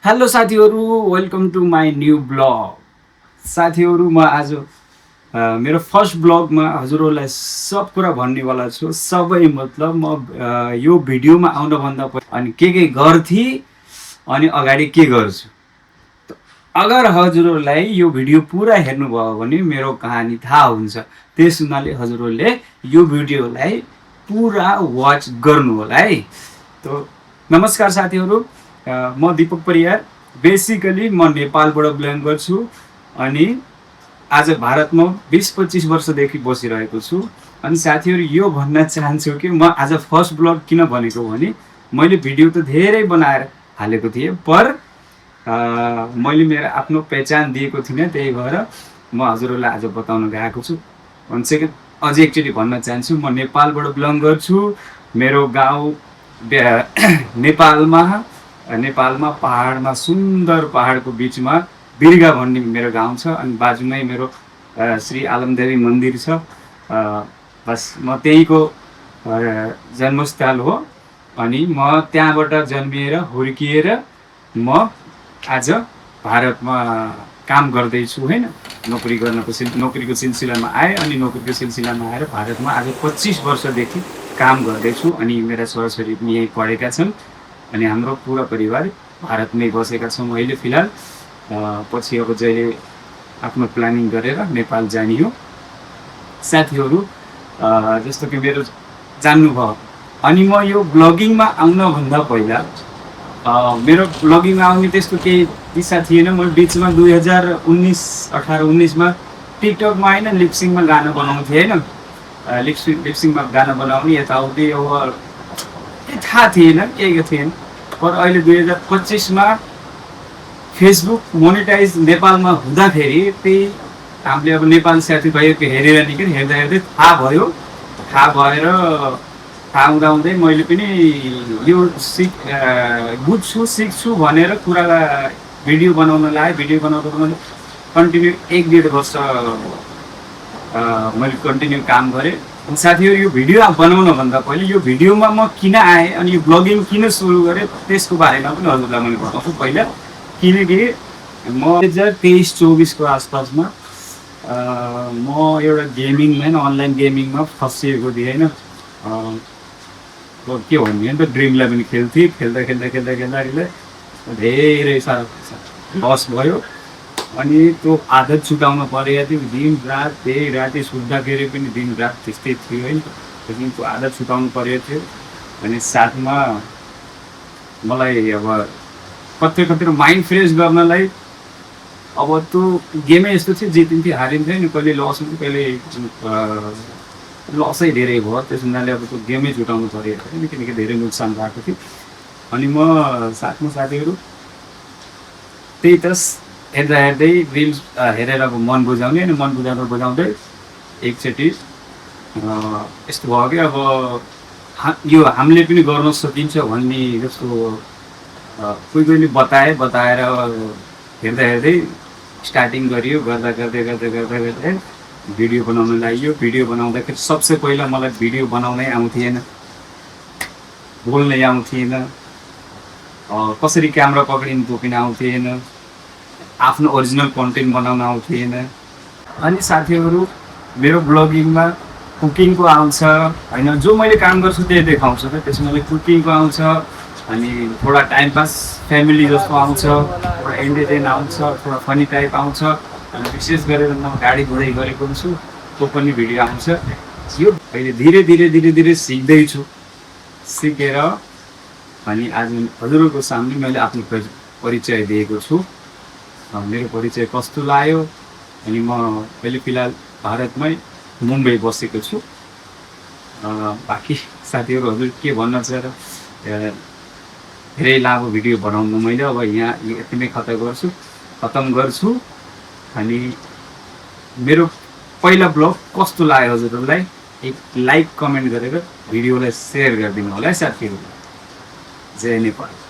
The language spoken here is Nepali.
हेलो साथीहरू, welcome to my new blog. साथीहरू, म आज मेरो फर्स्ट ब्लगमा हजुरहरूलाई सब कुरा भन्नेवाला छु। सबै मतलब म यो भिडियोमा आउनभन्दा पहिला अनि के गर्थे अनि अगाडि के गर्छु। अगर हजुरहरूलाई यो भिडियो पुरा हेर्नुभयो भने मेरो कहानी थाहा हुन्छ। त्यस हुनाले हजुरहरूले यो भिडियोलाई पुरा वाच गर्नु होला है। तो नमस्कार साथीहरू, म दीपक परियार। बेसिकली म नेपालबाट बिलोङ गर्छु अनि आज भारतमा 20-25 वर्षदेखि बसिरहेको छु। अनि साथीहरू, यो भन्न चाहन्छु कि म आज फर्स्ट ब्लग किन भनेको भने मैले भिडियो त धेरै बनाएर हालेको थिएँ, पर मैले मेरो आफ्नो पहिचान दिएको थिइनँ। त्यही भएर म हजुरहरूलाई आज बताउन गएको छु। भन्छ कि अझै एकचोटि भन्न चाहन्छु, म नेपालबाट बिलोङ गर्छु। मेरो गाउँ नेपालमा पहाडमा, सुन्दर पहाडको बिचमा बिरगा भन्ने मेरो गाउँ छ। अनि बाजुमै मेरो श्री आलमदेवी मन्दिर छ। बस म त्यहीँको जन्मस्थल हो। अनि म त्यहाँबाट जन्मिएर हुर्किएर म आज भारतमा काम गर्दैछु होइन। नोकरीको सिलसिलामा आएँ अनि नोकरीको सिलसिलामा आएर भारतमा आज 25 वर्षदेखि काम गर्दैछु। अनि मेरा छोराछोरी पनि यहीँ पढेका छन् अनि हाम्रो पुरा परिवार भारतमै बसेका छौँ अहिले फिलहाल। पछि अब जहिले आफ्नो प्लानिङ गरेर नेपाल जाने हो। साथीहरू, जस्तो कि मेरो जान्नुभयो। अनि म यो ब्लगिङमा आउनभन्दा पहिला मेरो ब्लगिङमा आउने त्यस्तो केही दिशा थिएन। म बिचमा 2018-19मा टिकटकमा होइन, लिपसिङमा गाना बनाउँथेँ होइन। लिपसिङमा गाना बनाउने यताउति अब थाहा थिएन, केही थिएन। पर अहिले 2025मा फेसबुक मोनिटाइज नेपालमा हुँदाखेरि त्यही हामीले अब नेपाली साथीभाइहरूको हेरेर निकै हेर्दा हेर्दै थाहा भएर थाहा हुँदाहुँदै मैले पनि यो बुझ्छु सिक्छु भनेर कुरा भिडियो बनाउन लाएँ। भिडियो बनाउँदा कन्टिन्यू 1-1.5 वर्ष मैले कन्टिन्यू काम गरेँ। साथीहरू, यो भिडियो बनाउनभन्दा पहिले यो भिडियोमा म किन आएँ अनि यो ब्लगिङ किन सुरु गरेँ त्यसको बारेमा पनि हजुरलाई मैले बताउँछु पहिला। किनकि म 2023-24को आसपासमा म एउटा गेमिङमा होइन, अनलाइन गेमिङमा फँसिएको थिएँ होइन। के भन्ने नि त, ड्रिम इलेभेन खेल्थेँ। खेल्दा धेरै साह्रो लस भयो। अनि त्यो आदत छुटाउन परेको थियो। दिन रात त्यही राति सुत्दाखेरि पनि दिन रात त्यस्तै थियो होइन। त्यहाँदेखि त्यो आदत छुटाउनु परेको थियो। अनि साथमा मलाई अब कतिखेर माइन्ड फ्रेस गर्नलाई अब त्यो गेमै यस्तो थियो, जितिन्थ्यो हारिन्थ्यो नि, कहिले लस हुन्थ्यो कहिले लसै धेरै भयो। त्यस हुनाले अब त्यो गेमै छुटाउनु परेको थियो किनकि धेरै नोक्सान भएको थियो। अनि म साथीहरू त्यही त हेर्दै रिल्स हेरेर अब मन बुझाउने अनि मन बुझाउँदै एकचोटि यस्तो भयो कि अब यो हामीले पनि गर्न सकिन्छ भन्ने जस्तो कोही बताएर हेर्दै स्टार्टिङ गरियो। गर्दै भिडियो बनाउन लाग्यो। भिडियो बनाउँदाखेरि सबसे पहिला मलाई भिडियो बनाउनै आउँथेन, बोल्नै आउँथेन, कसरी क्यामेरा पक्रिनु त्यो पनि आउँथेन, आफ्नो ओरिजिनल कन्टेन्ट बनाउन आउँथेन। अनि साथीहरू, मेरो ब्लगिङमा कुकिङको आउँछ होइन, जो मैले काम गर्छु त्यही देखाउँछु त। त्यसमा कुकिङको आउँछ अनि थोडा टाइम पास फ्यामिली जस्तो आउँछ, थोडा एन्टरटेन आउँछ, थोडा फनी टाइप आउँछ। अनि विशेष गरेर म गाडी घुडाइ गरेको छु त्यो पनि भिडियो आउँछ। यो अहिले धीरे सिक्दैछु। सिकेर अनि आज हजुरहरूको सामने मैले आफ्नो परिचय दिएको छु। मेरो परिचय कस्तो लाग्यो अनि म अहिले फिलहाल भारतमै मुम्बई बसेको छु। बाँकी साथीहरू, हजुर के भन्न छ र, धेरै लामो भिडियो बनाउनु मैले अब यहाँ यति नै खतम गर्छु। अनि मेरो पहिला ब्लग कस्तो लाग्यो हजुरहरूलाई एक लाइक कमेन्ट गरेर भिडियोलाई सेयर गरिदिनु होला है साथीहरू। जय नेपाल।